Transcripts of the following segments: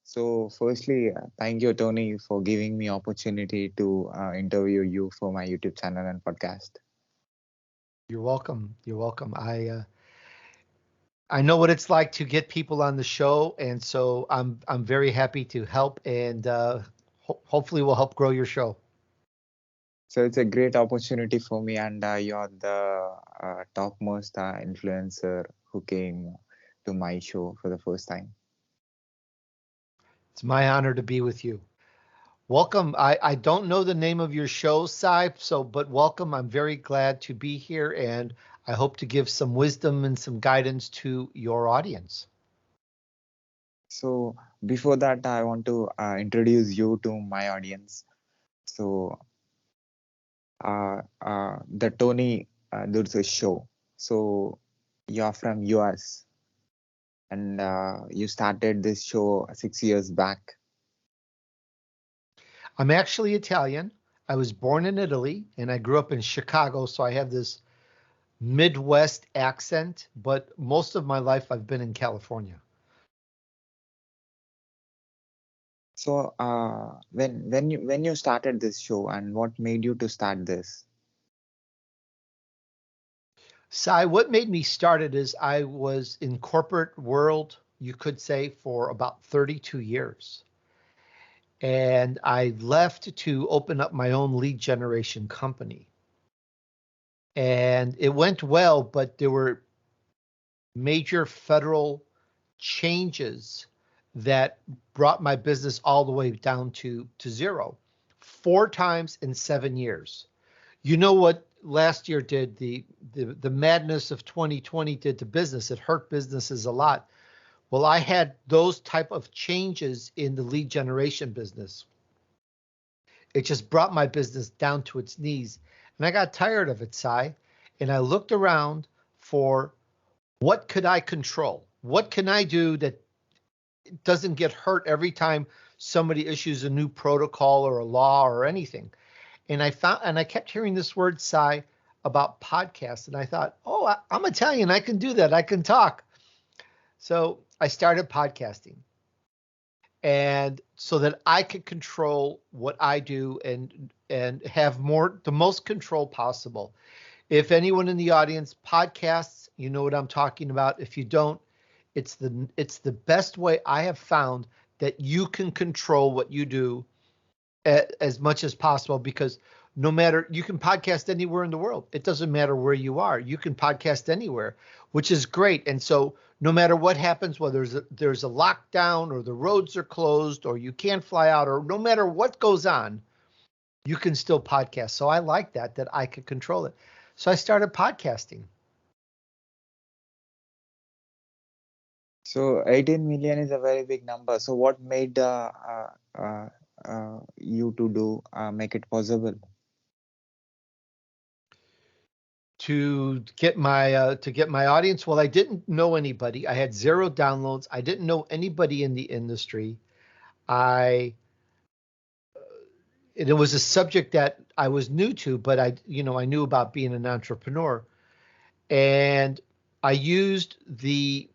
So, firstly, thank you, Tony, for giving me opportunity to interview you for my YouTube channel and podcast. You're welcome. You're welcome. I know what it's like to get people on the show, and so I'm very happy to help, and hopefully we'll help grow your show. So, it's a great opportunity for me, and you're the topmost influencer who came to my show for the first time. It's my honor to be with you. Welcome. I don't know the name of your show, Sai, but welcome. I'm very glad to be here, and I hope to give some wisdom and some guidance to your audience. So, before that, I want to introduce you to my audience. So, the Tony Dursa show. So, you're from US and you started this show 6 years back. I'm actually Italian. I was born in Italy, and I grew up in Chicago, so I have this Midwest accent, but most of my life I've been in California. So when you started this show and what made you to start this? Sai, what made me start it is I was in corporate world, you could say, for about 32 years. And I left to open up my own lead generation company. And it went well, but there were major federal changes that brought my business all the way down to zero, 4 times in 7 years. You know what last year did, the madness of 2020 did to business. It hurt businesses a lot. Well, I had those type of changes in the lead generation business. It just brought my business down to its knees. And I got tired of it, Sai. And I looked around for what could I control? What can I do that doesn't get hurt every time somebody issues a new protocol or a law or anything? And I kept hearing this word, Sai, about podcasts. And I thought, oh, I'm Italian. I can do that. I can talk. So I started podcasting. And so that I could control what I do and have the most control possible. If anyone in the audience podcasts, you know what I'm talking about. If you don't, it's the best way I have found that you can control what you do as much as possible, because no matter, you can podcast anywhere in the world. It doesn't matter where you are. You can podcast anywhere, which is great. And so no matter what happens, whether there's a lockdown or the roads are closed or you can't fly out, or no matter what goes on, you can still podcast. So I like that I could control it. So I started podcasting. So 18 million is a very big number. So what made you to do make it possible? To get my audience. Well, I didn't know anybody. I had zero downloads. I didn't know anybody in the industry. I It was a subject that I was new to, but I knew about being an entrepreneur, and I used the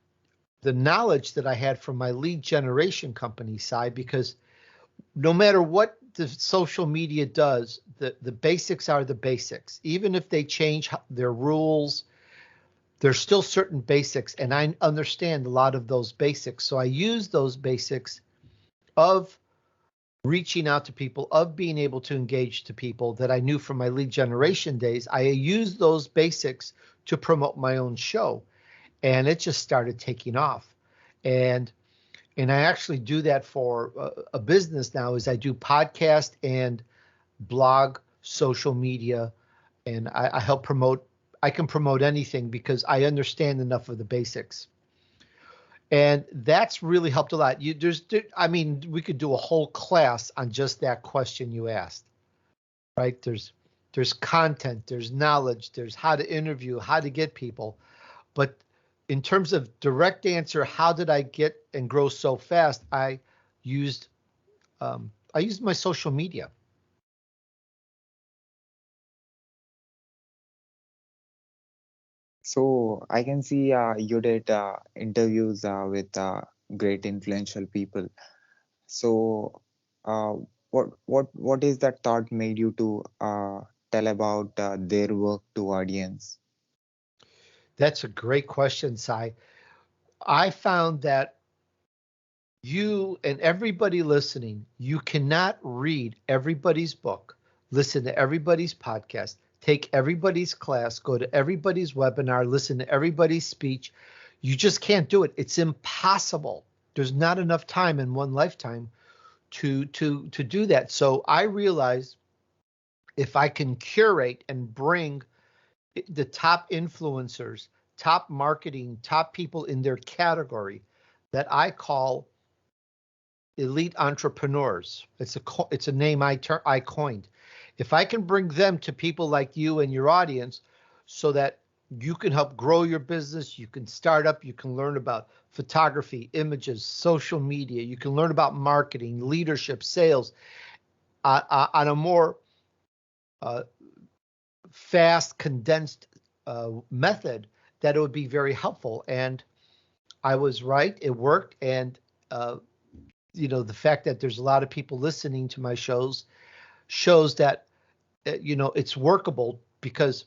knowledge that I had from my lead generation company side, because no matter what the social media does, the basics are the basics. Even if they change their rules, there's still certain basics, and I understand a lot of those basics. So I use those basics of reaching out to people, of being able to engage to people that I knew from my lead generation days. I used those basics to promote my own show, and it just started taking off. And and I actually do that for a business now. Is I do podcast and blog, social media, and I help promote. I can promote anything because I understand enough of the basics, and that's really helped a lot. I mean, we could do a whole class on just that question you asked, right? There's content, there's knowledge, there's how to interview, how to get people, but in terms of direct answer, how did I get and grow so fast? Used I used my social media. So I can see you did interviews with great influential people. So, uh, what is that thought made you to tell about their work to audience? That's a great question, Sai. I found that you and everybody listening, you cannot read everybody's book, listen to everybody's podcast, take everybody's class, go to everybody's webinar, listen to everybody's speech. You just can't do it. It's impossible. There's not enough time in one lifetime to do that. So I realized if I can curate and bring the top influencers, top marketing, top people in their category that I call elite entrepreneurs. It's a name I coined. If I can bring them to people like you and your audience so that you can help grow your business, you can start up, you can learn about photography, images, social media, you can learn about marketing, leadership, sales on a more uh, fast, condensed method, that it would be very helpful. And I was right. It worked. And uh, the fact that there's a lot of people listening to my shows that it's workable, because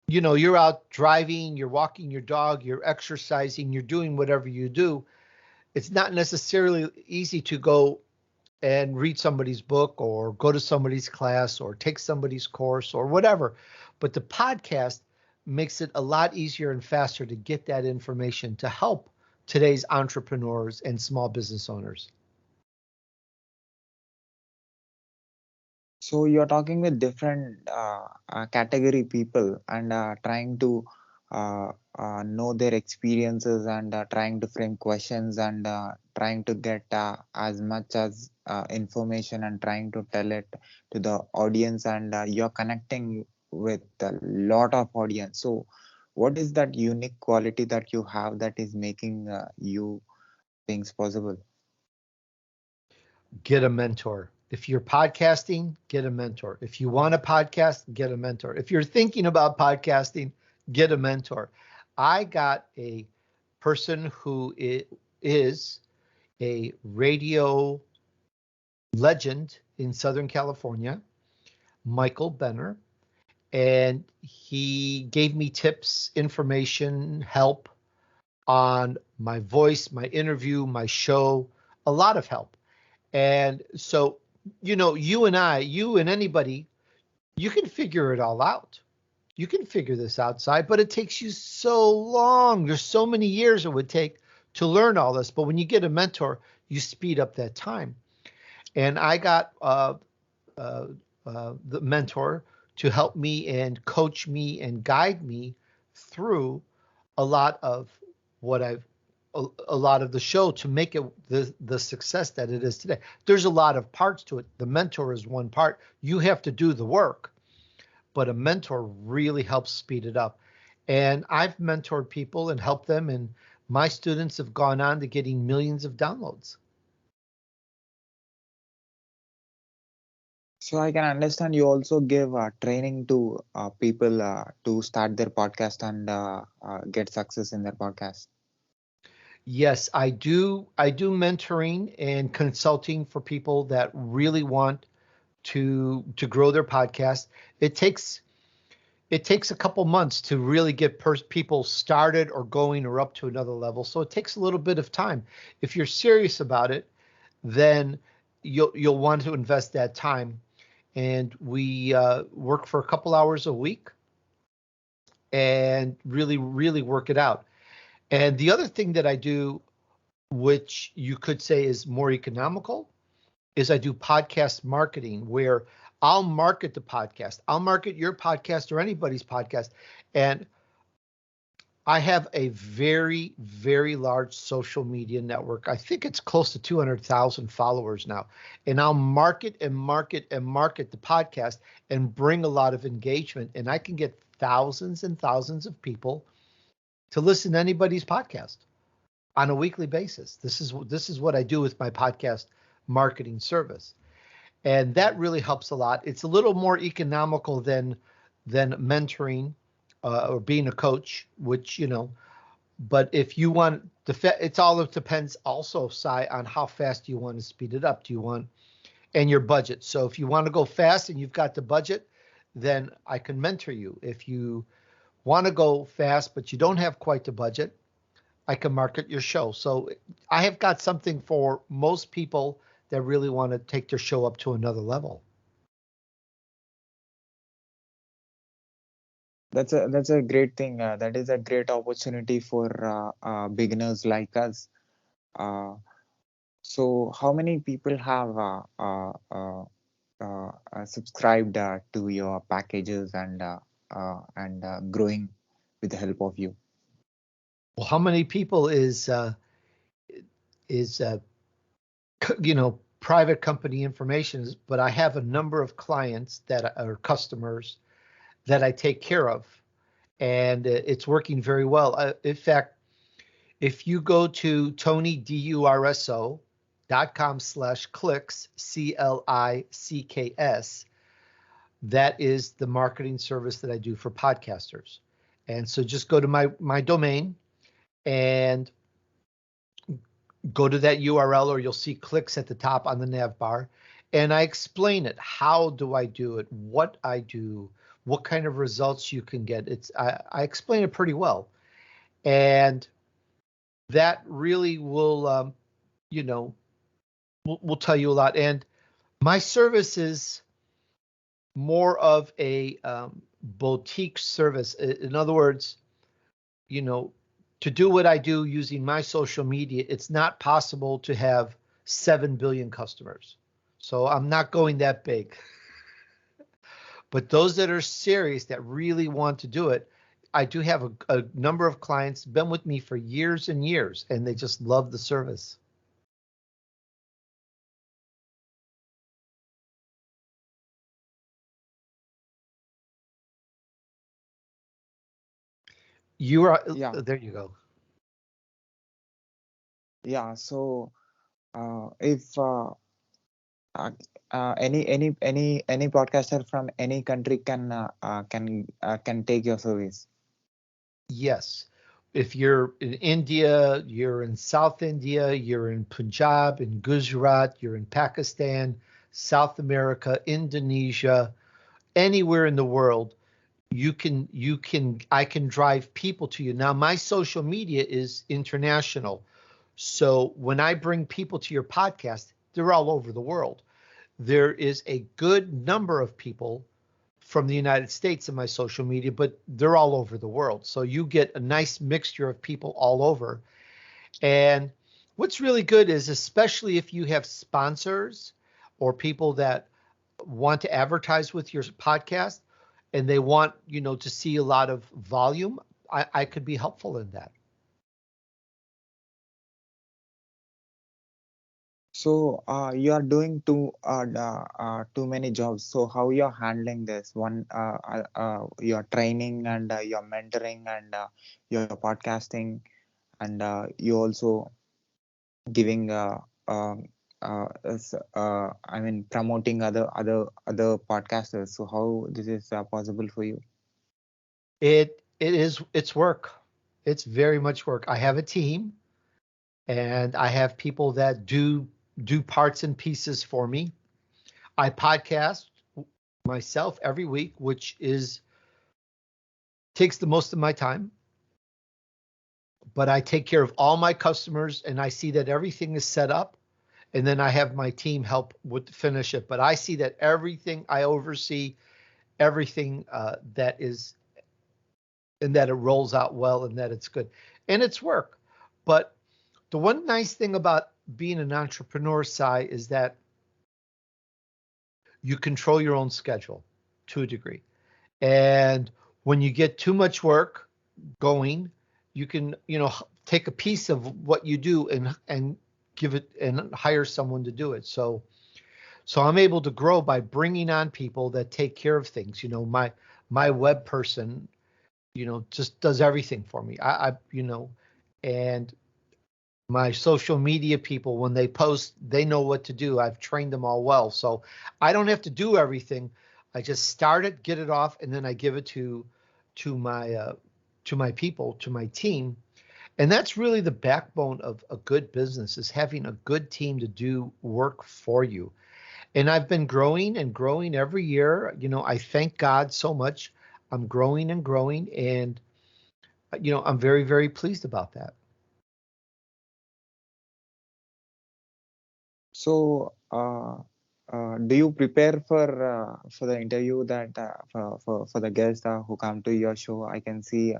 you're out driving, you're walking your dog, you're exercising, you're doing whatever you do. It's not necessarily easy to go and read somebody's book or go to somebody's class or take somebody's course or whatever, but the podcast makes it a lot easier and faster to get that information to help today's entrepreneurs and small business owners. So you're talking with different category people and trying to know their experiences and trying to frame questions and trying to get as much as information and trying to tell it to the audience, and you're connecting with a lot of audience. So what is that unique quality that you have that is making you things possible? Get a mentor. If you're podcasting, get a mentor. If you want a podcast, get a mentor. If you're thinking about podcasting, get a mentor. I got a person who is a radio legend in Southern California, Michael Benner, and he gave me tips, information, help on my voice, my interview, my show, a lot of help. And so, you and anybody, you can figure it all out. You can figure this outside, but it takes you so long. There's so many years it would take to learn all this. But when you get a mentor, you speed up that time. And I got uh, the mentor to help me and coach me and guide me through a lot of what I've a lot of the show to make it the success that it is today. There's a lot of parts to it. The mentor is one part. You have to do the work, but a mentor really helps speed it up. And I've mentored people and helped them, and my students have gone on to getting millions of downloads. So I can understand you also give training to people to start their podcast and get success in their podcast. Yes, I do mentoring and consulting for people that really want to grow their podcast. It takes it takes a couple months to really get people started or going or up to another level. So it takes a little bit of time. If you're serious about it, then you'll want to invest that time. And we work for a couple hours a week and really, really work it out. And the other thing that I do, which you could say is more economical, is I do podcast marketing, where I'll market the podcast. I'll market your podcast or anybody's podcast. And I have a very, very large social media network. I think it's close to 200,000 followers now. And I'll market and market and market the podcast and bring a lot of engagement. And I can get thousands and thousands of people to listen to anybody's podcast on a weekly basis. This is what I do with my podcast marketing service. And that really helps a lot. It's a little more economical than mentoring or being a coach, which but if you want It's all it depends also, Si, on how fast you want to speed it up. Do you want and your budget? So if you want to go fast and you've got the budget, then I can mentor you. If you want to go fast but you don't have quite the budget, I can market your show. So I have got something for most people that really want to take their show up to another level. That's a great thing. That is a great opportunity for beginners like us. Uh, so, how many people have subscribed to your packages and growing with the help of you? Well, how many people is private company information? But I have a number of clients that are customers that I take care of, and it's working very well. In fact, if you go to tonydurso.com/clicks, CLICKS, that is the marketing service that I do for podcasters. And so just go to my domain and go to that URL, or you'll see clicks at the top on the nav bar. And I explain it. How do I do it? What I do? What kind of results you can get? I explain it pretty well. And that really will, you know, will tell you a lot. And my service is more of a boutique service. In other words, you know, to do what I do using my social media, it's not possible to have 7 billion customers. So I'm not going that big. But those that are serious, that really want to do it, I do have a number of clients been with me for years and years, and they just love the service. You are Yeah, there. You go. yeah. So, if any podcaster from any country can take your service. Yes. If you're in India, you're in South India, you're in Punjab, in Gujarat, you're in Pakistan, South America, Indonesia, anywhere in the world, you can I can drive people to you. Now my social media is international. So when I bring people to your podcast, they're all over the world. There is a good number of people from the United States in my social media, but they're all over the world. So you get a nice mixture of people all over. And what's really good is, especially if you have sponsors or people that want to advertise with your podcast and they want, to see a lot of volume, I could be helpful in that. So you are doing too many jobs. So how you're handling this? One, your training and your mentoring and your podcasting, and you also giving I mean promoting other podcasters. So how this is possible for you? It's work. It's very much work. I have a team and I have people that do parts and pieces for me. I podcast myself every week, which is takes the most of my time, but I take care of all my customers and I see that everything is set up, and then I have my team help with finish it. But I see that everything I oversee, everything that is, and that it rolls out well and that it's good, and it's work. But the one nice thing about being an entrepreneur, side, is that you control your own schedule to a degree. And when you get too much work going, you can, take a piece of what you do and give it and hire someone to do it. So I'm able to grow by bringing on people that take care of things. My web person, just does everything for me. And my social media people, when they post, they know what to do. I've trained them all well. So I don't have to do everything. I just start it, get it off, and then I give it to my people, to my team, And that's really the backbone of a good business, is having a good team to do work for you. And I've been growing and growing every year. I thank God so much. I'm growing and growing, and I'm very, very pleased about that. So, do you prepare for the interview that for the guests who come to your show? I can see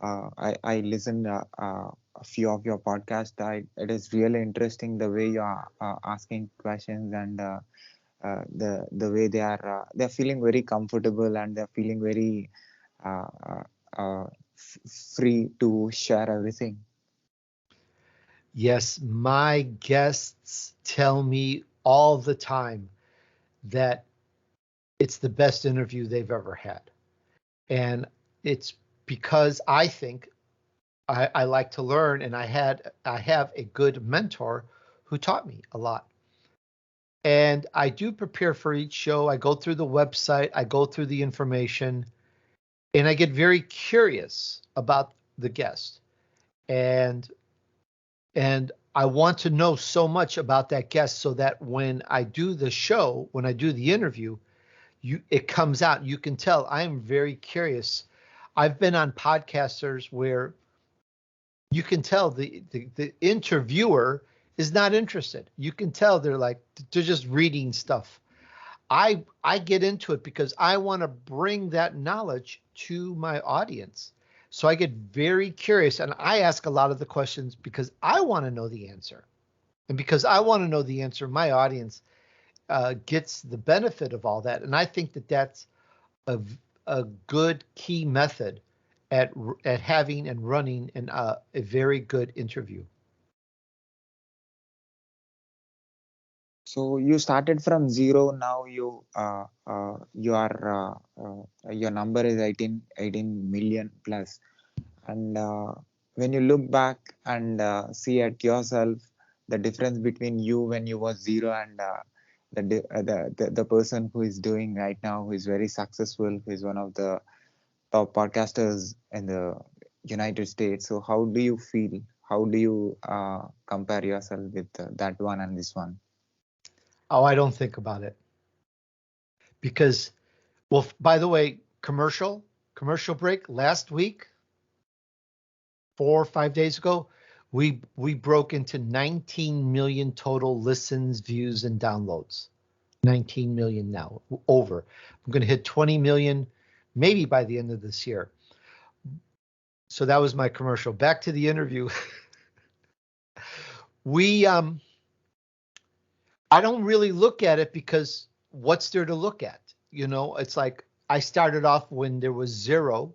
I listened a few of your podcasts. It is really interesting the way you are asking questions and the way they're feeling very comfortable and they're feeling very uh, uh, free to share everything. Yes, my guests tell me all the time that it's the best interview they've ever had. And it's because I think I like to learn, and I have a good mentor who taught me a lot. And I do prepare for each show. I go through the website, I go through the information, and I get very curious about the guest. And and I want to know so much about that guest so that when I do the show, when I do the interview, it comes out. You can tell I am very curious. I've been on podcasters where you can tell the interviewer is not interested. You can tell they're just reading stuff. I get into it because I want to bring that knowledge to my audience. So I get very curious and I ask a lot of the questions because I want to know the answer. And because I want to know the answer, my audience gets the benefit of all that. And I think that that's a, a good key method at having and running a very good interview. So you started from zero. Now you are your number is 18 million plus. And when you look back and see at yourself the difference between you when you was zero and the person who is doing right now, who is very successful, who is one of the top podcasters in the United States. So how do you feel? How do you compare yourself with that one and this one? Oh, I don't think about it because, well, by the way, commercial break last week, 4 or 5 days ago, we broke into 19 million total listens, views, and downloads. 19 million now, over. I'm going to hit 20 million maybe by the end of this year. So that was my commercial. Back to the interview. we I don't really look at it because what's there to look at? It's like I started off when there was zero,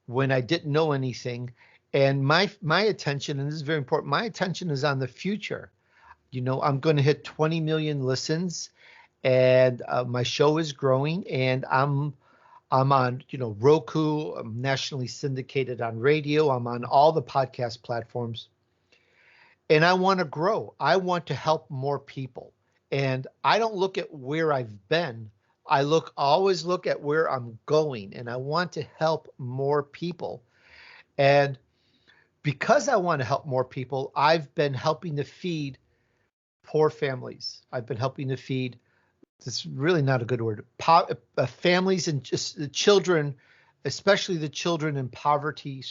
when I didn't know anything, and my attention, and this is very important, my attention is on the future. I'm going to hit 20 million listens, and my show is growing, and I'm on, Roku. I'm nationally syndicated on radio. I'm on all the podcast platforms, and I want to grow. I want to help more people, and I don't look at where I've been. Always look at where I'm going, and I want to help more people. And because I want to help more people, I've been helping to feed poor families. I've been helping to feed, it's really not a good word, families and just the children, especially the children in poverty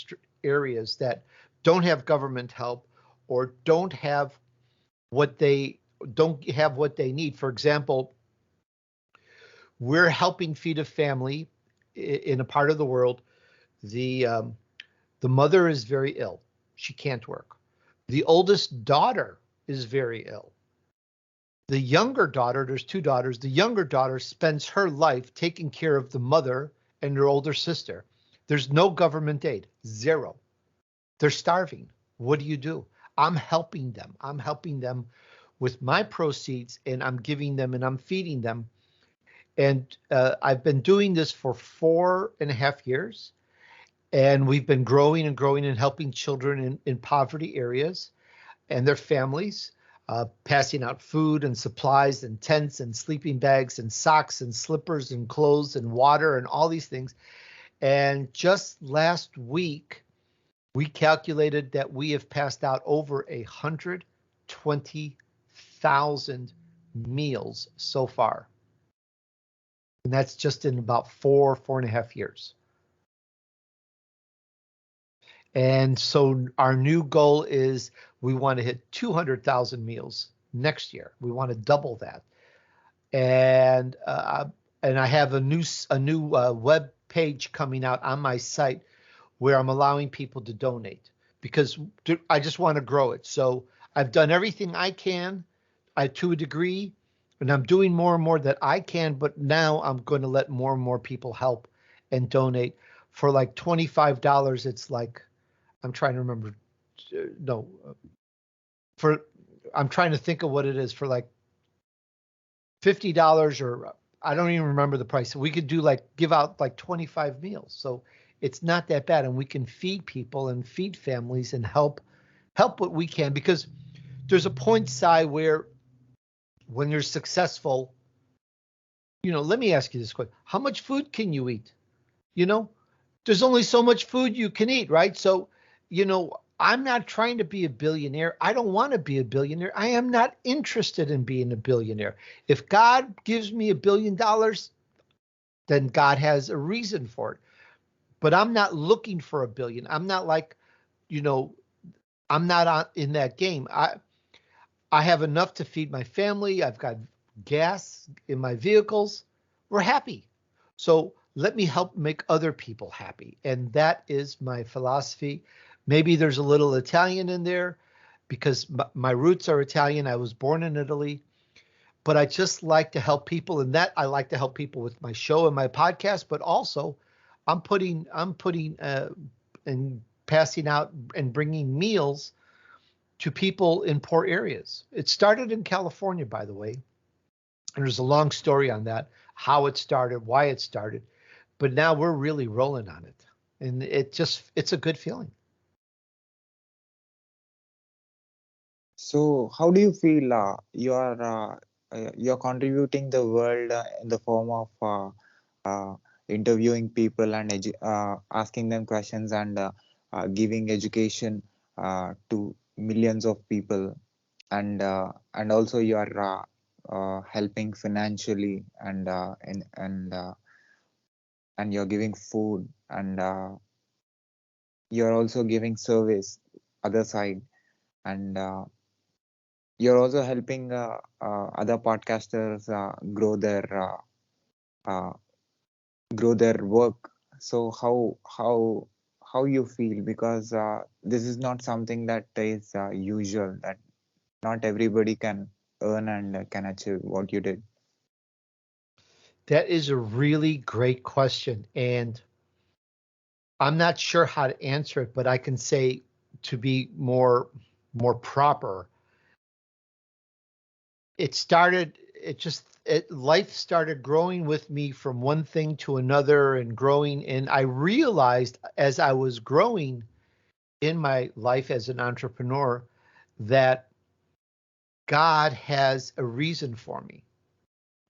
areas that don't have government help or what they don't have what they need. For example, we're helping feed a family in a part of the world. The mother is very ill. She can't work. The oldest daughter is very ill. The younger daughter, there's two daughters, the younger daughter spends her life taking care of the mother and her older sister. There's no government aid, zero. They're starving. What do you do? I'm helping them. I'm helping them with my proceeds, and I'm giving them and I'm feeding them. And I've been doing this for 4.5 years, and we've been growing and growing and helping children in poverty areas and their families, passing out food and supplies and tents and sleeping bags and socks and slippers and clothes and water and all these things. And just last week, We calculated that we have passed out over 120,000 meals so far. And that's just in about 4.5 years. And so our new goal is we want to hit 200,000 meals next year. We want to double that. And I have a new web page coming out on my site where I'm allowing people to donate because I just want to grow it. So I've done everything I can to a degree, and I'm doing more and more that I can, but now I'm going to let more and more people help and donate. For like $25, it's like, I'm trying to remember, no, for, I'm trying to think of what it is for like $50 or I don't even remember the price. We could do like give out like 25 meals. So it's not that bad. And we can feed people and feed families and help what we can because there's a point, Si, where when you're successful, let me ask you this question. How much food can you eat? You know, there's only so much food you can eat, right? So, I'm not trying to be a billionaire. I don't want to be a billionaire. I am not interested in being a billionaire. If God gives me $1 billion, then God has a reason for it. But I'm not looking for a billion. I'm not like, you know, I'm not in that game. I have enough to feed my family. I've got gas in my vehicles. We're happy. So let me help make other people happy. And that is my philosophy. Maybe there's a little Italian in there because my roots are Italian. I was born in Italy, but I just like to help people. And that I like to help people with my show and my podcast, but also I'm putting and passing out and bringing meals to people in poor areas. It started in California, by the way. And there's a long story on that, how it started, why it started. But now we're really rolling on it. And it's a good feeling. So, how do you feel you're contributing the world in the form of uh, interviewing people and asking them questions and giving education to millions of people, and also you are helping financially and you're giving food and you're also giving service other side and you're also helping other podcasters uh, grow their work. So how you feel, because this is not something that is usual, that not everybody can earn and can achieve what you did. That is a really great question. And I'm not sure how to answer it, but I can say to be more proper. Life started growing with me from one thing to another and growing. And I realized as I was growing in my life as an entrepreneur that God has a reason for me.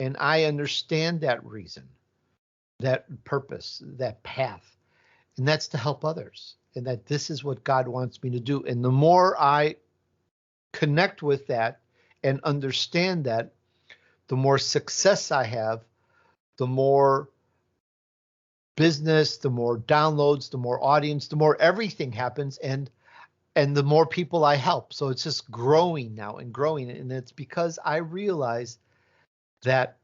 And I understand that reason, that purpose, that path. And that's to help others. And that this is what God wants me to do. And the more I connect with that and understand that, the more success I have, the more business, the more downloads, the more audience, the more everything happens. And the more people I help. So it's just growing now and growing. And it's because I realize that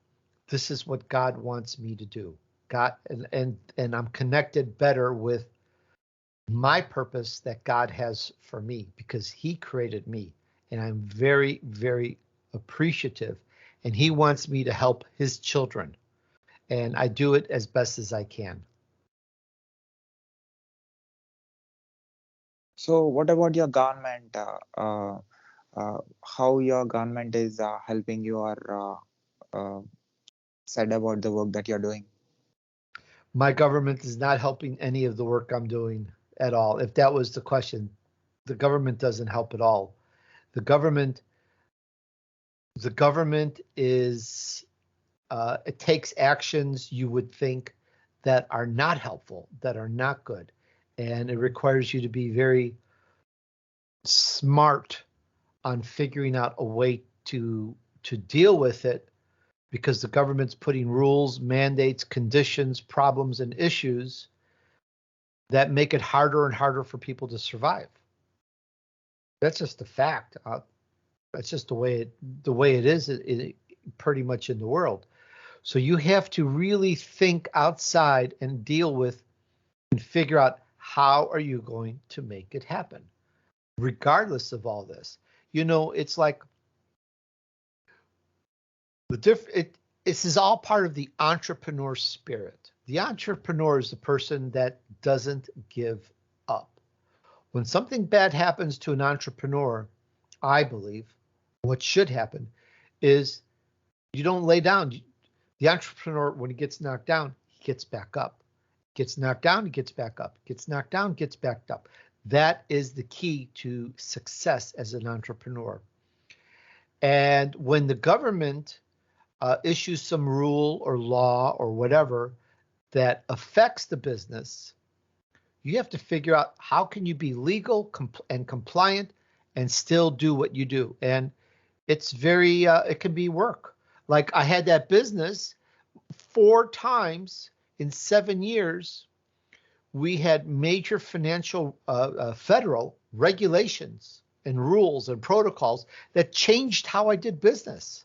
this is what God wants me to do. God and I'm connected better with my purpose that God has for me because he created me. And I'm very, very appreciative. And he wants me to help his children. And I do it as best as I can. So what about your government? How your government is helping you or said about the work that you're doing? My government is not helping any of the work I'm doing at all. If that was the question, the government doesn't help at all. The government, the government is it takes actions you would think that are not helpful, that are not good, and it requires you to be very smart on figuring out a way to deal with it, because the government's putting rules, mandates, conditions, problems, and issues that make it harder and harder for people to survive. That's just a fact. That's just the way it is pretty much in the world. So you have to really think outside and deal with and figure out how are you going to make it happen, regardless of all this. It's like this is all part of the entrepreneur spirit. The entrepreneur is the person that doesn't give up. When something bad happens to an entrepreneur, I believe what should happen is you don't lay down. The entrepreneur, when he gets knocked down, he gets back up. Gets knocked down, he gets back up. Gets knocked down, gets back up. That is the key to success as an entrepreneur. And when the government issues some rule or law or whatever that affects the business, you have to figure out how can you be legal and compliant and still do what you do. And it's it can be work. Like I had that business 4 times in 7 years. We had major financial federal regulations and rules and protocols that changed how I did business.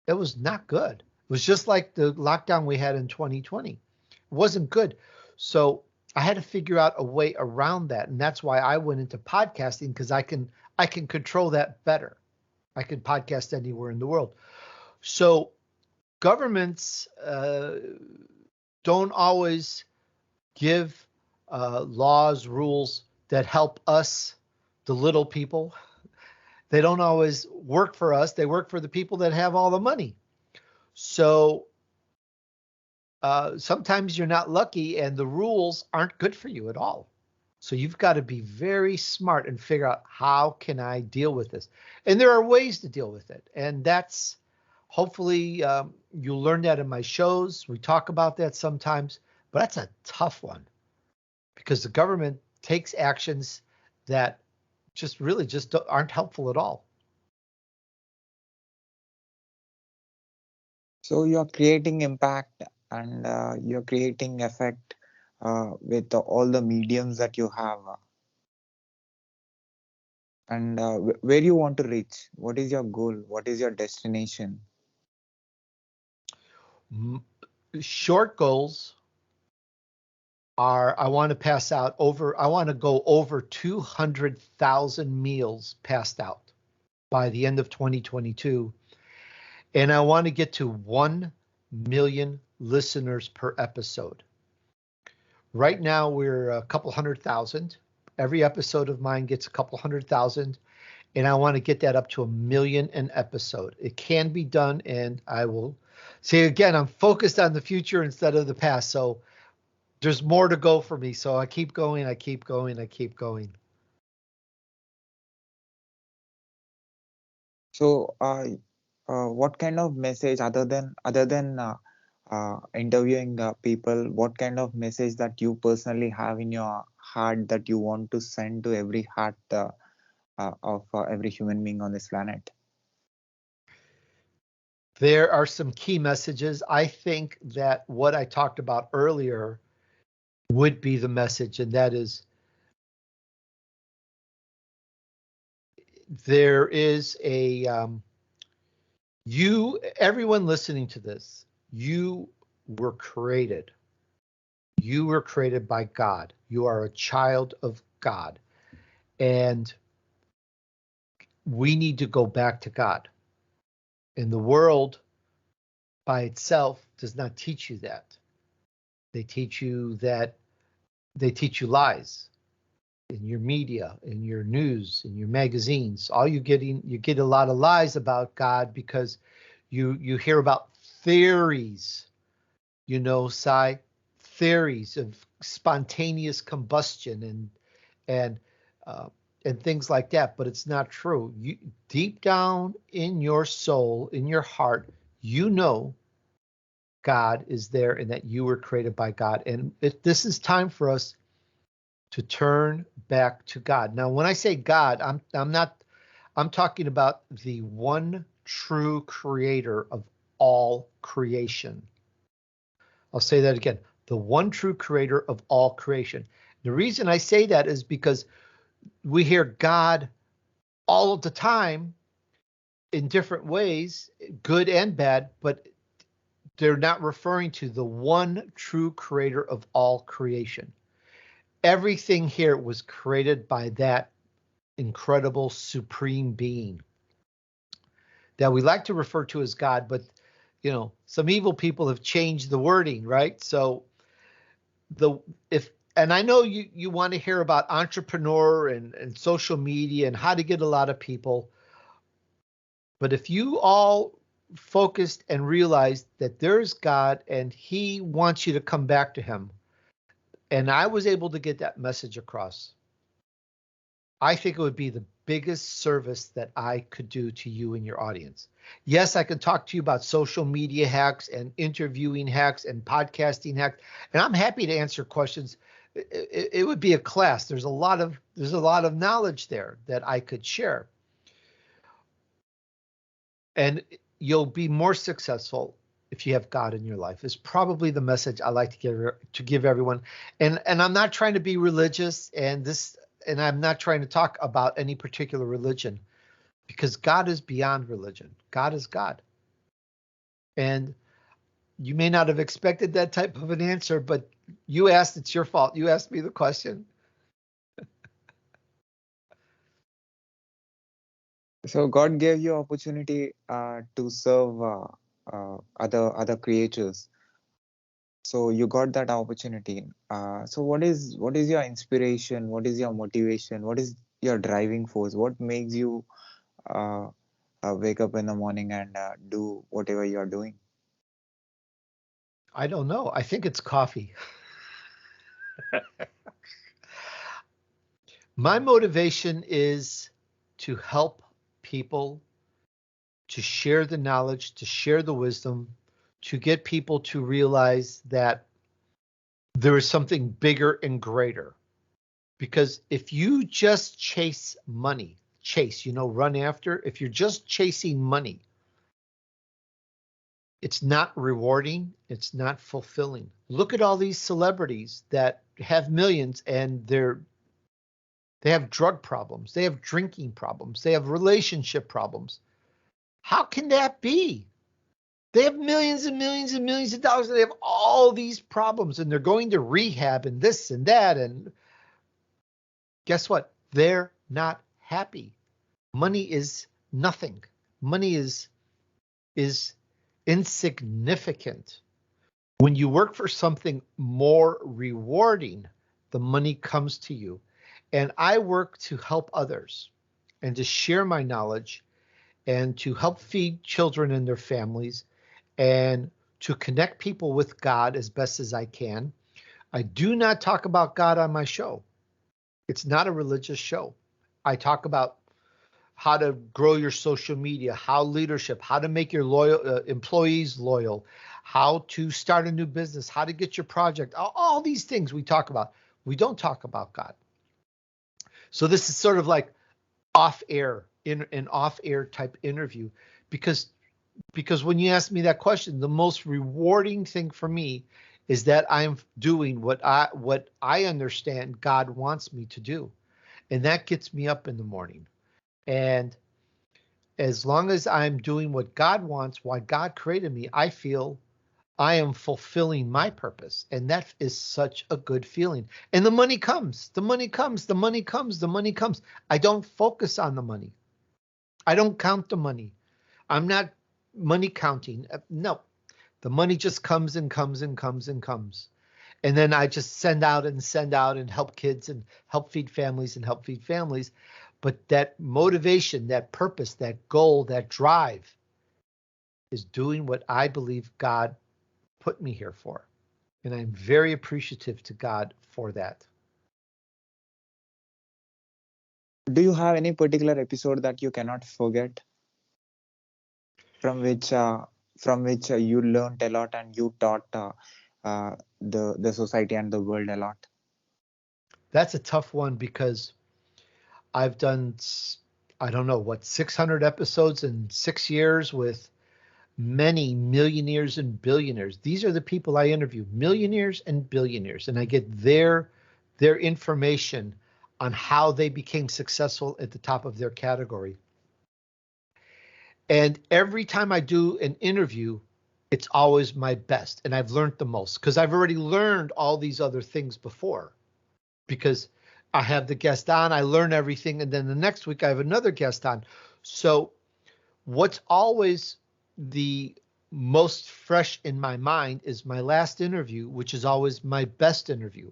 It was not good. It was just like the lockdown we had in 2020. It wasn't good. So I had to figure out a way around that. And that's why I went into podcasting, because I can control that better. I can podcast anywhere in the world. So governments don't always give laws, rules that help us, the little people. They don't always work for us. They work for the people that have all the money. So sometimes you're not lucky and the rules aren't good for you at all. So you've got to be very smart and figure out, how can I deal with this? And there are ways to deal with it. And that's hopefully you'll learn that in my shows. We talk about that sometimes, but that's a tough one, because the government takes actions that just aren't helpful at all. So you're creating impact and you're creating effect with all the mediums that you have. And where you want to reach? What is your goal? What is your destination? Short goals are, I want to go over 200,000 meals passed out by the end of 2022. And I want to get to 1 million listeners per episode. Right now, we're a couple 100,000. Every episode of mine gets a couple 100,000. And I want to get that up to 1 million an episode. It can be done. And I will say again, I'm focused on the future instead of the past. So there's more to go for me. So I keep going, I keep going, I keep going. So what kind of message, other than interviewing people, what kind of message that you personally have in your heart that you want to send to every heart of every human being on this planet? There are some key messages. I think that what I talked about earlier would be the message, and that is, there is everyone listening to this, you were created. You were created by God. You are a child of God. And we need to go back to God. And the world by itself does not teach you that. They teach you lies in your media, in your news, in your magazines. You get a lot of lies about God, because you hear about theories, theories of spontaneous combustion and and things like that, but it's not true. Deep down in your soul, in your heart, God is there and that you were created by God. And this is time for us to turn back to God. Now, when I say God, I'm talking about the one true creator of all creation. I'll say that again. The one true creator of all creation. The reason I say that is because we hear God all of the time in different ways, good and bad, but they're not referring to the one true creator of all creation. Everything here was created by that incredible supreme being that we like to refer to as God, but some evil people have changed the wording, right? So the if and I know you want to hear about entrepreneur and social media and how to get a lot of people, but if you all focused and realized that there's God and he wants you to come back to him, and I was able to get that message across, I think it would be the biggest service that I could do to you and your audience. Yes, I can talk to you about social media hacks and interviewing hacks and podcasting hacks, and I'm happy to answer questions. It would be a class. There's a lot of knowledge there that I could share, and you'll be more successful if you have God in your life. Is probably the message I like to give everyone. And I'm not trying to be religious, and I'm not trying to talk about any particular religion, because God is beyond religion. God is God. And you may not have expected that type of an answer, but you asked, it's your fault. You asked me the question. So God gave you opportunity to serve other creatures. So you got that opportunity. So what is your inspiration? What is your motivation? What is your driving force? What makes you uh, wake up in the morning and do whatever you are doing? I don't know. I think it's coffee. My motivation is to help people, to share the knowledge, to share the wisdom, to get people to realize that there is something bigger and greater. Because if you just chase money, run after, if you're just chasing money, it's not rewarding, it's not fulfilling. Look at all these celebrities that have millions and they have drug problems, they have drinking problems, they have relationship problems. How can that be? They have millions and millions and millions of dollars and they have all these problems and they're going to rehab and this and that, and guess what? They're not happy. Money is nothing. Money is insignificant. When you work for something more rewarding, the money comes to you. And I work to help others and to share my knowledge and to help feed children and their families and to connect people with God as best as I can. I do not talk about God on my show. It's not a religious show. I talk about how to grow your social media, how leadership, how to make your employees loyal, how to start a new business, how to get your project, all these things we talk about. We don't talk about God. So this is sort of like off air, in an off air type interview, because when you ask me that question, the most rewarding thing for me is that I'm doing what I understand God wants me to do, and that gets me up in the morning. And as long as I'm doing what God wants, why God created me, I feel I am fulfilling my purpose. And that is such a good feeling. And the money comes, the money comes, the money comes, the money comes. I don't focus on the money. I don't count the money. I'm not money counting. No, the money just comes and comes and comes and comes. And then I just send out and help kids and help feed families and help feed families. But that motivation, that purpose, that goal, that drive is doing what I believe God put me here for. And I'm very appreciative to God for that. Do you have any particular episode that you cannot forget, from which you learned a lot and you taught the society and the world a lot? That's a tough one because I've done, I don't know, what, 600 episodes in 6 years with many millionaires and billionaires. These are the people I interview, millionaires and billionaires, and I get their information on how they became successful at the top of their category. And every time I do an interview, it's always my best. And I've learned the most because I've already learned all these other things before. Because I have the guest on, I learn everything. And then the next week I have another guest on. So what's always the most fresh in my mind is my last interview, which is always my best interview.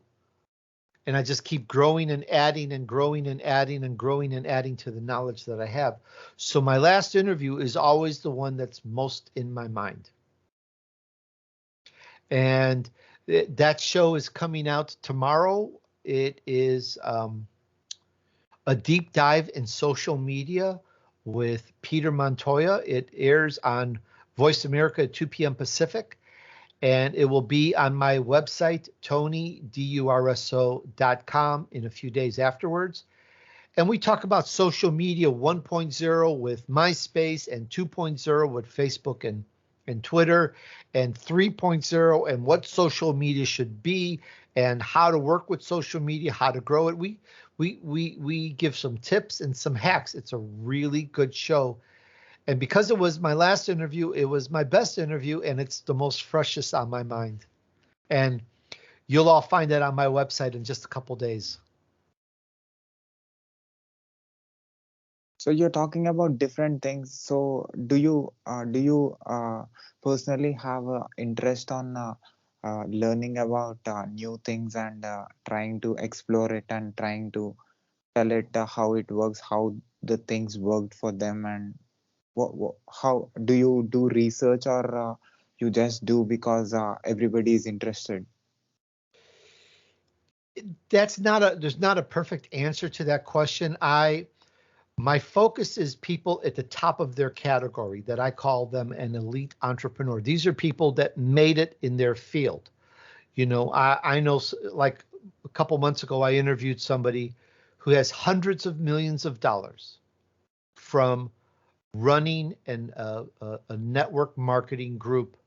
And I just keep growing and adding and growing and adding and growing and adding to the knowledge that I have. So my last interview is always the one that's most in my mind. And that show is coming out tomorrow. It is a deep dive in social media with Peter Montoya. It airs on Voice America at 2 p.m. Pacific, and it will be on my website, TonyDurso.com, in a few days afterwards. And we talk about social media 1.0 with MySpace and 2.0 with Facebook and Twitter and 3.0 and what social media should be and how to work with social media, how to grow it. We give some tips and some hacks. It's a really good show. And because it was my last interview, it was my best interview, and it's the most freshest on my mind. And you'll all find that on my website in just a couple days. So you're talking about different things. So do you personally have a interest on learning about new things and trying to explore it and trying to tell it how it works, how the things worked for them, and how do you do research, or you just do because everybody is interested? There's not a perfect answer to that question. My focus is people at the top of their category that I call them an elite entrepreneur. These are people that made it in their field. I know, like a couple months ago, I interviewed somebody who has hundreds of millions of dollars from running a network marketing group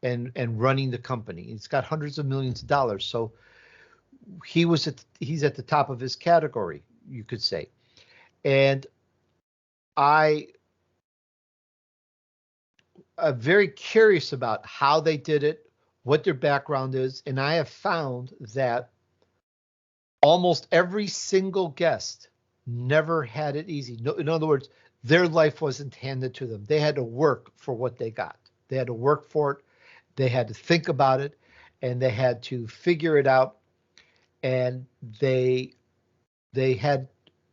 and running the company. He's got hundreds of millions of dollars. So he's at the top of his category, you could say. And I am very curious about how they did it, what their background is, and I have found that almost every single guest never had it easy. No, in other words, their life wasn't handed to them. They had to work for what they got. They had to work for it. They had to think about it, and they had to figure it out. And they had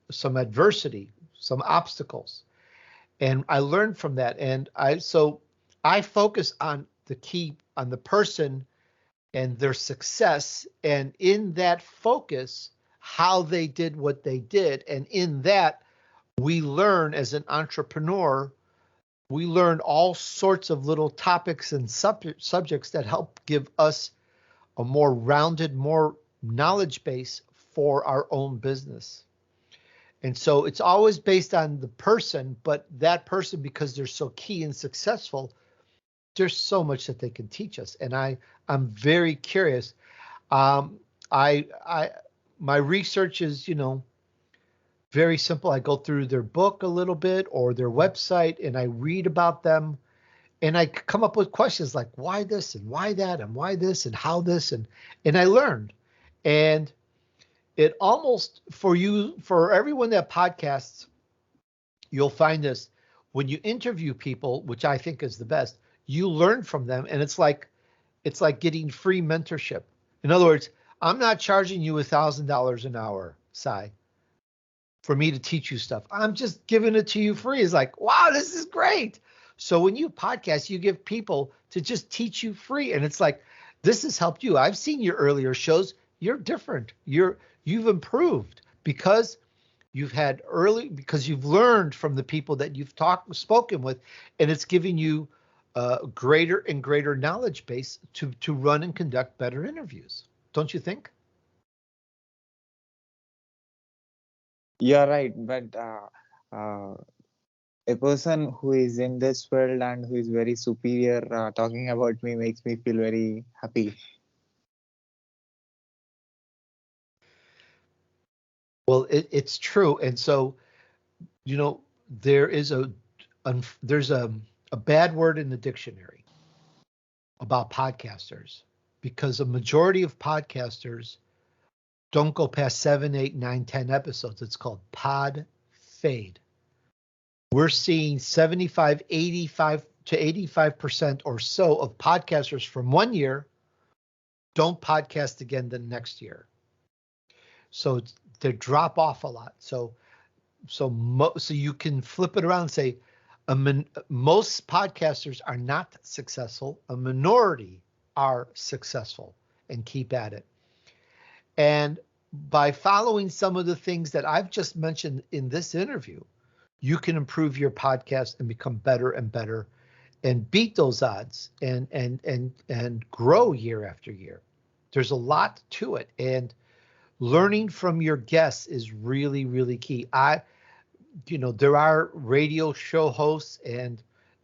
some adversity, some obstacles, and I learned from that. And I focus on the person and their success, and in that focus, how they did what they did. And in that, we learn as an entrepreneur, we learn all sorts of little topics and subjects that help give us a more rounded, more knowledge base for our own business. And so it's always based on the person, but that person, because they're so key and successful, there's so much that they can teach us. And I'm very curious. Um, I my research is, very simple. I go through their book a little bit or their website and I read about them and I come up with questions like why this and why that and why this and how this and I learned. And it almost for everyone that podcasts, you'll find this when you interview people, which I think is the best, you learn from them and it's like getting free mentorship. In other words, I'm not charging you $1,000 an hour, Sai, for me to teach you stuff. I'm just giving it to you free. It's like, wow, this is great. So when you podcast, you give people to just teach you free. And it's like, this has helped you. I've seen your earlier shows. You're different. You've improved because you've learned from the people that you've spoken with, and it's giving you a greater and greater knowledge base to run and conduct better interviews. Don't you think? You're right, but a person who is in this world and who is very superior talking about me makes me feel very happy. Well, it's true. And so, you know, there is there's a bad word in the dictionary about podcasters because a majority of podcasters don't go past 7, 8, 9, 10 episodes. It's called pod fade. We're seeing 75, 85 to 85% or so of podcasters from one year don't podcast again the next year. So they drop off a lot. So you can flip it around and say most podcasters are not successful. A minority are successful and keep at it. And by following some of the things that I've just mentioned in this interview, you can improve your podcast and become better and better and beat those odds and grow year after year. There's a lot to it, and learning from your guests is really, really key. There are radio show hosts and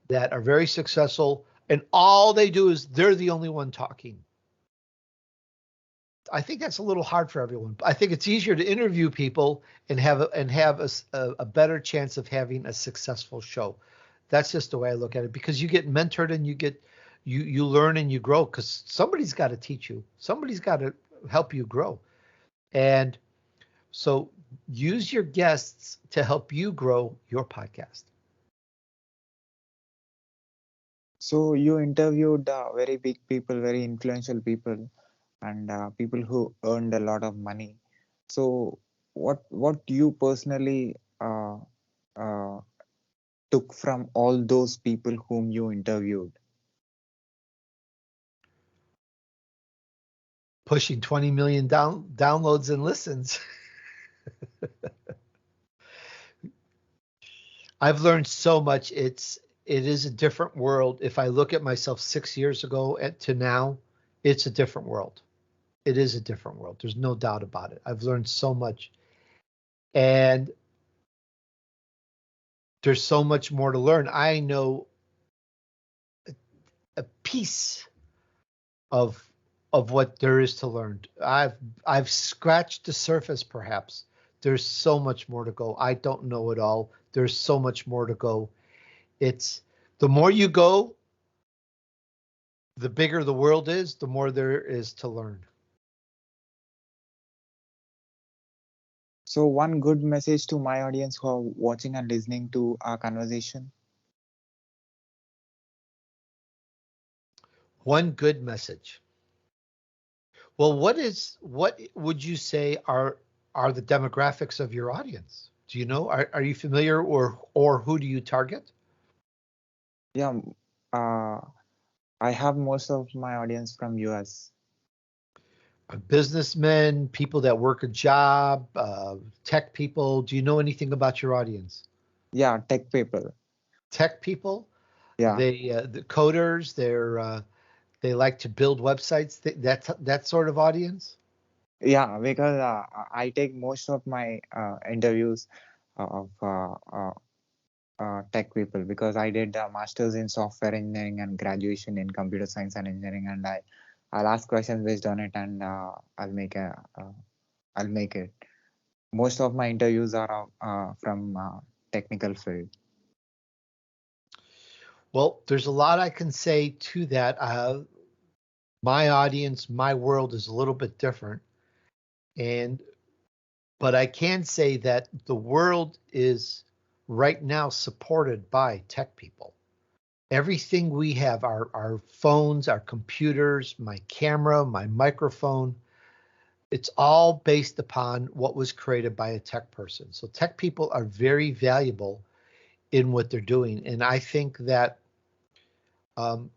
that are very successful, and all they do is they're the only one talking. I think that's a little hard for everyone. I think it's easier to interview people and have a better chance of having a successful show. That's just the way I look at it, because you get mentored and you learn and you grow, because somebody's got to teach you. Somebody's got to help you grow. And so use your guests to help you grow your podcast. So you interviewed very big people, very influential people, and people who earned a lot of money. So what you personally uh, took from all those people whom you interviewed? Pushing 20 million downloads and listens. I've learned so much. It is a different world. If I look at myself 6 years ago to now, it's a different world. It is a different world. There's no doubt about it. I've learned so much, and there's so much more to learn. I know a piece of what there is to learn. I've scratched the surface, perhaps. There's so much more to go. I don't know it all. There's so much more to go. It's the more you go, the bigger the world is, the more there is to learn. So one good message to my audience who are watching and listening to our conversation. One good message. Well, what would you say are the demographics of your audience? Do you know? Are you familiar, or who do you target? Yeah, uh, I have most of my audience from US. Businessmen, people that work a job, tech people. Do you know anything about your audience? Yeah, tech people. Tech people, Yeah, the coders. They like to build websites. That sort of audience. yeah, because I take most of my interviews of tech people because I did a master's in software engineering and graduation in computer science and engineering, and I'll ask questions based on it, and I'll make it. Most of my interviews are from technical field. Well, there's a lot I can say to that. My audience, my world is a little bit different, and but I can say that the world is right now supported by tech people. Everything we have, our phones, our computers, my camera, my microphone, it's all based upon what was created by a tech person. So tech people are very valuable in what they're doing. And I think that um,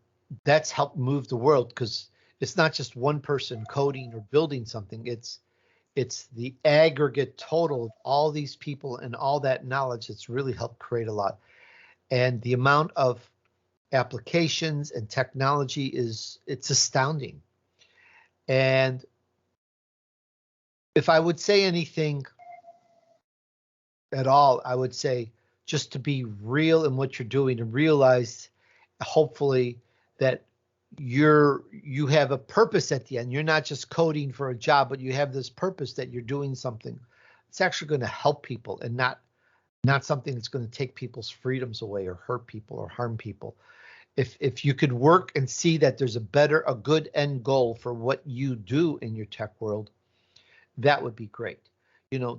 that's helped move the world, because it's not just one person coding or building something. It's the aggregate total of all these people and all that knowledge that's really helped create a lot. And the amount of applications and technology it's astounding. And if I would say anything at all, I would say just to be real in what you're doing and realize, hopefully, that you have a purpose at the end. You're not just coding for a job, but you have this purpose that you're doing something. It's actually going to help people and not something that's going to take people's freedoms away or hurt people or harm people. If you could work and see that there's a good end goal for what you do in your tech world, that would be great.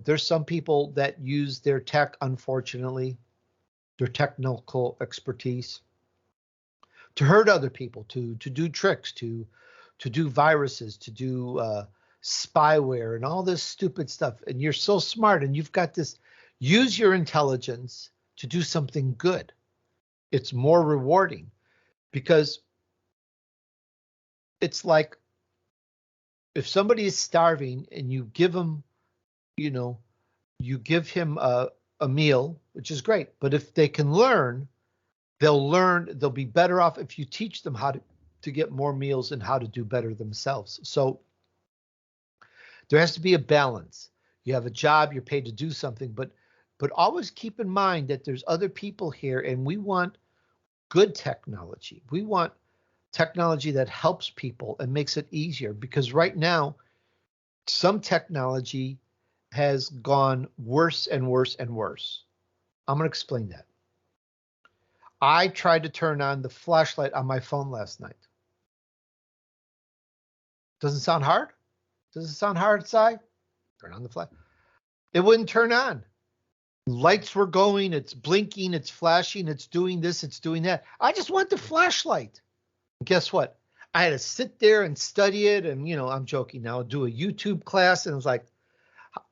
There's some people that use their tech, unfortunately, their technical expertise to hurt other people, to do tricks, to do viruses, to do spyware and all this stupid stuff. And you're so smart and you've got this, use your intelligence to do something good. It's more rewarding because it's like if somebody is starving and you give him, you give him a meal, which is great. But if they can learn, they'll be better off if you teach them how to get more meals and how to do better themselves. So there has to be a balance. You have a job, you're paid to do something, but always keep in mind that there's other people here and we want good technology. We want technology that helps people and makes it easier, because right now some technology has gone worse and worse and worse. I'm going to explain that. I tried to turn on the flashlight on my phone last night. Doesn't sound hard? Does it sound hard, Si? Turn on the flash. It wouldn't turn on. Lights were going, it's blinking, it's flashing, it's doing this, it's doing that. I just want the flashlight. And guess what? I had to sit there and study it. And, I'm joking now, do a YouTube class. And it was like,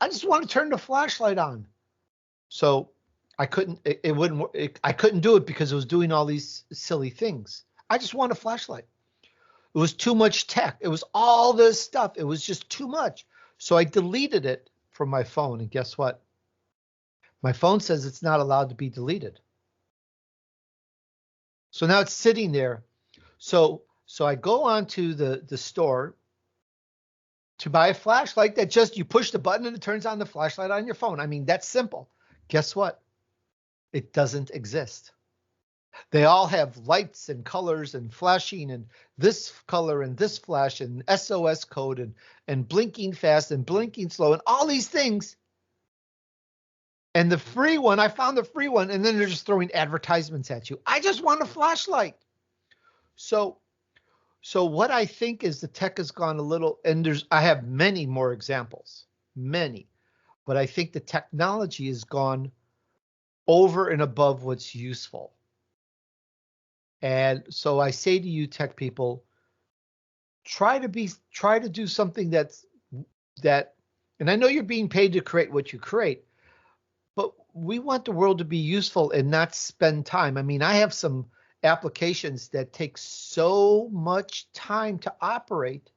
I just want to turn the flashlight on. So I couldn't, it wouldn't, I couldn't do it because it was doing all these silly things. I just want a flashlight. It was too much tech. It was all this stuff. It was just too much. So I deleted it from my phone. And guess what? My phone says it's not allowed to be deleted. So now it's sitting there. So I go on to the store to buy a flashlight that just, you push the button and it turns on the flashlight on your phone. I mean, that's simple. Guess what? It doesn't exist. They all have lights and colors and flashing and this color and this flash and SOS code and blinking fast and blinking slow and all these things. And the free one, I found the free one, and then they're just throwing advertisements at you. I just want a flashlight. So what I think is the tech has gone a little, and I have many more examples, many, but I think the technology has gone over and above what's useful. And so I say to you, tech people, try to do something that, and I know you're being paid to create what you create, but we want the world to be useful and not spend time. I mean, I have some applications that take so much time to operate.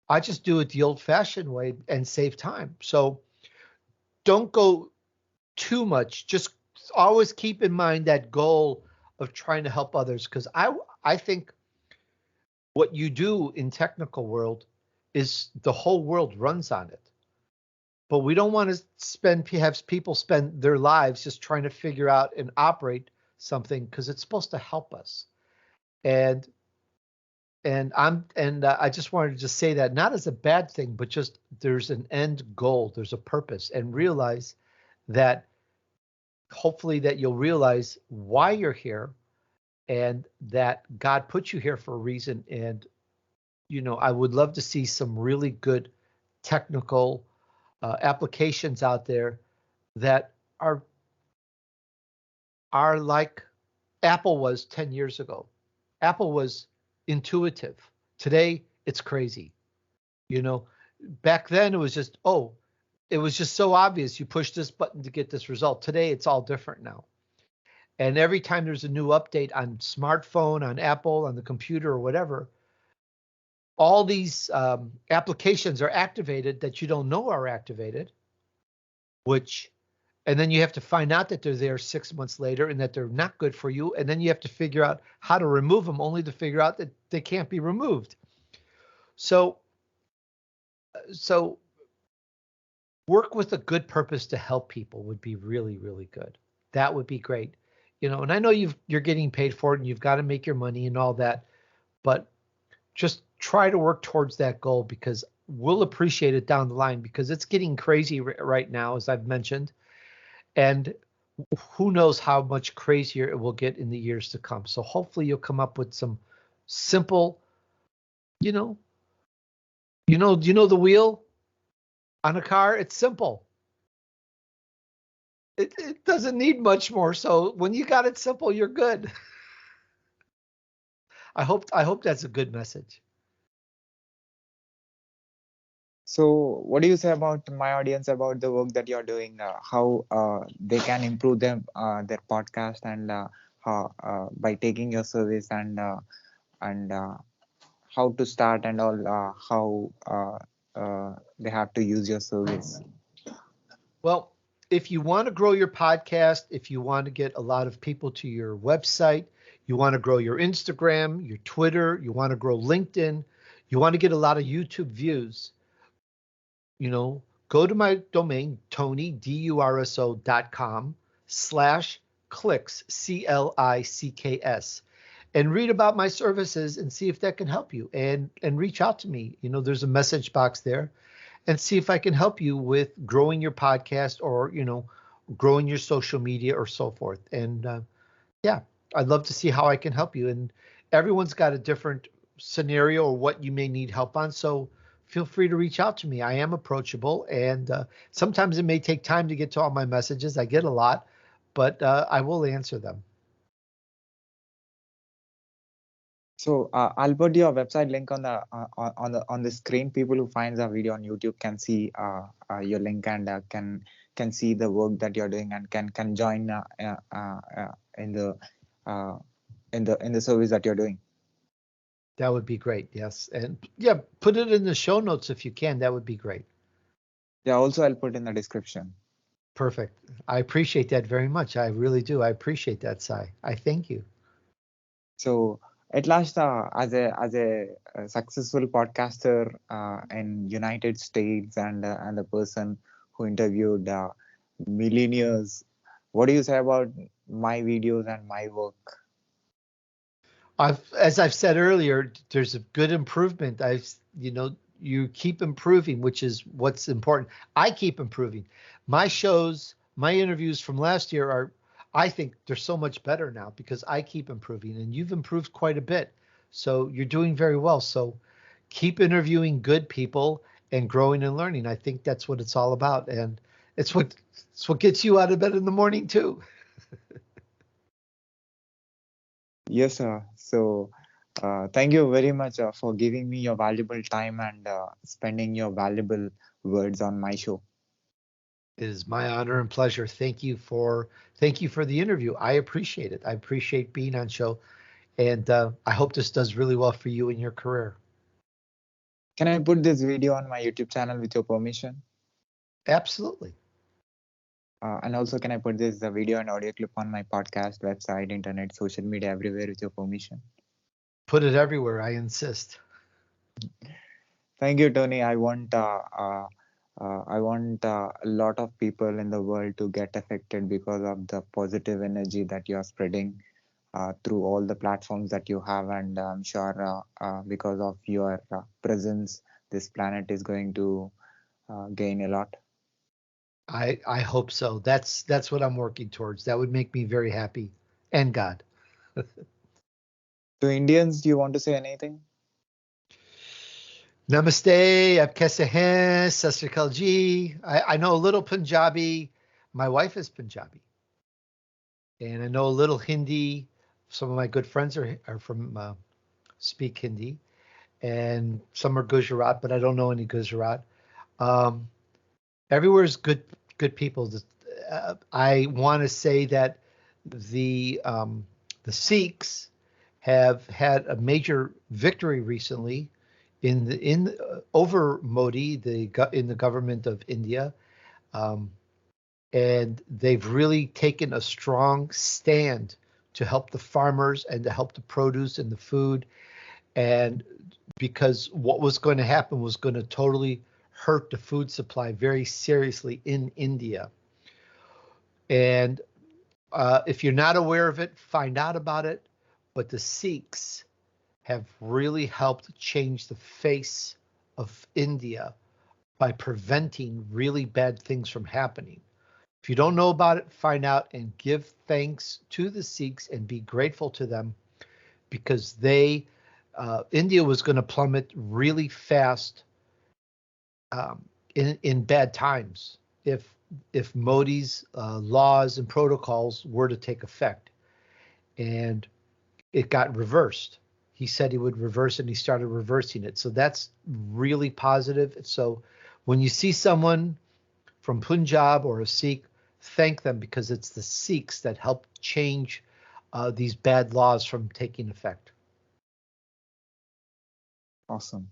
I just do it the old-fashioned way and save time. So don't go too much. Just always keep in mind that goal of trying to help others, because I think what you do in technical world is the whole world runs on it. But we don't want to have people spend their lives just trying to figure out and operate something, because it's supposed to help us. And I just wanted to just say that, not as a bad thing, but just there's an end goal, there's a purpose, and realize that hopefully that you'll realize why you're here and that God put you here for a reason. And, I would love to see some really good technical applications out there that are like Apple was 10 years ago. Apple was intuitive. Today, it's crazy. Back then it was just, it was just so obvious. You push this button to get this result. Today, it's all different now. And every time there's a new update on smartphone, on Apple, on the computer or whatever, all these applications are activated that you don't know are activated, and then you have to find out that they're there 6 months later and that they're not good for you. And then you have to figure out how to remove them, only to figure out that they can't be removed. So work with a good purpose to help people would be really, really good. That would be great. And I know you're getting paid for it and you've got to make your money and all that, but just try to work towards that goal because we'll appreciate it down the line because it's getting crazy right now, as I've mentioned. And who knows how much crazier it will get in the years to come. So hopefully you'll come up with some simple, you know, the wheel on a car? It's simple. It doesn't need much more. So when you got it simple, you're good. I hope that's a good message. So, what do you say about my audience about the work that you're doing? How they can improve their podcast and how by taking your service and how to start and all how they have to use your service. Well, if you want to grow your podcast, if you want to get a lot of people to your website, you want to grow your Instagram, your Twitter, you want to grow LinkedIn, you want to get a lot of YouTube views, go to my domain, tonydurso.com/clicks, CLICKS, and read about my services and see if that can help you and reach out to me. There's a message box there and see if I can help you with growing your podcast or, growing your social media or so forth. And yeah, I'd love to see how I can help you. And everyone's got a different scenario or what you may need help on. So feel free to reach out to me. I am approachable. And sometimes it may take time to get to all my messages. I get a lot, but I will answer them. So I'll put your website link on the screen. People who finds our video on YouTube can see your link and can see the work that you're doing and can join in the uh, in the service that you're doing. That would be great. Yes. And yeah, put it in the show notes if you can. That would be great. Yeah, also I'll put in the description. Perfect. I appreciate that very much. I really do. I appreciate that, Sai. I thank you. So at last, as a successful podcaster in United States and the person who interviewed millionaires, what do you say about my videos and my work? As I've said earlier, there's a good improvement. You keep improving, which is what's important. I keep improving. My shows, my interviews from last year I think they're so much better now because I keep improving and you've improved quite a bit. So you're doing very well. So keep interviewing good people and growing and learning. I think that's what it's all about. And it's what gets you out of bed in the morning too. Yes, sir. So thank you very much for giving me your valuable time and spending your valuable words on my show. It is my honor and pleasure. Thank you for the interview. I appreciate it. I appreciate being on show, and I hope this does really well for you in your career. Can I put this video on my YouTube channel with your permission? Absolutely. And also, can I put this video and audio clip on my podcast, website, internet, social media, everywhere with your permission? Put it everywhere. I insist. Thank you, Tony. I want a lot of people in the world to get affected because of the positive energy that you are spreading through all the platforms that you have, and I'm sure because of your presence, this planet is going to gain a lot. I hope so. That's what I'm working towards. That would make me very happy. And God. To Indians, do you want to say anything? Namaste, Aap kaise hain, Sat Sri Akal ji. I know a little Punjabi. My wife is Punjabi. And I know a little Hindi. Some of my good friends are from speak Hindi. And some are Gujarat, but I don't know any Gujarat. Um, Everywhere is good people. I want to say that the Sikhs have had a major victory recently over Modi, in the government of India, um, and they've really taken a strong stand to help the farmers and to help the produce and the food. And because what was going to happen was going to totally hurt the food supply very seriously in India. And if you're not aware of it, find out about it. But the Sikhs have really helped change the face of India by preventing really bad things from happening. If you don't know about it, find out and give thanks to the Sikhs and be grateful to them, because India was going to plummet really fast in bad times if Modi's laws and protocols were to take effect. And it got reversed. He said he would reverse it, and he started reversing it. So that's really positive. So when you see someone from Punjab or a Sikh, thank them, because it's the Sikhs that helped change these bad laws from taking effect. Awesome.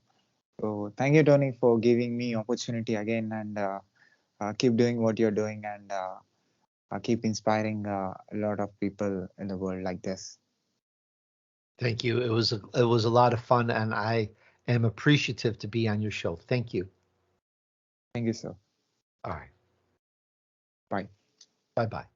So thank you, Tony, for giving me opportunity again, and keep doing what you're doing, and keep inspiring a lot of people in the world like this. Thank you. It was a lot of fun, and I am appreciative to be on your show. Thank you. Thank you, sir. All right. Bye. Bye bye.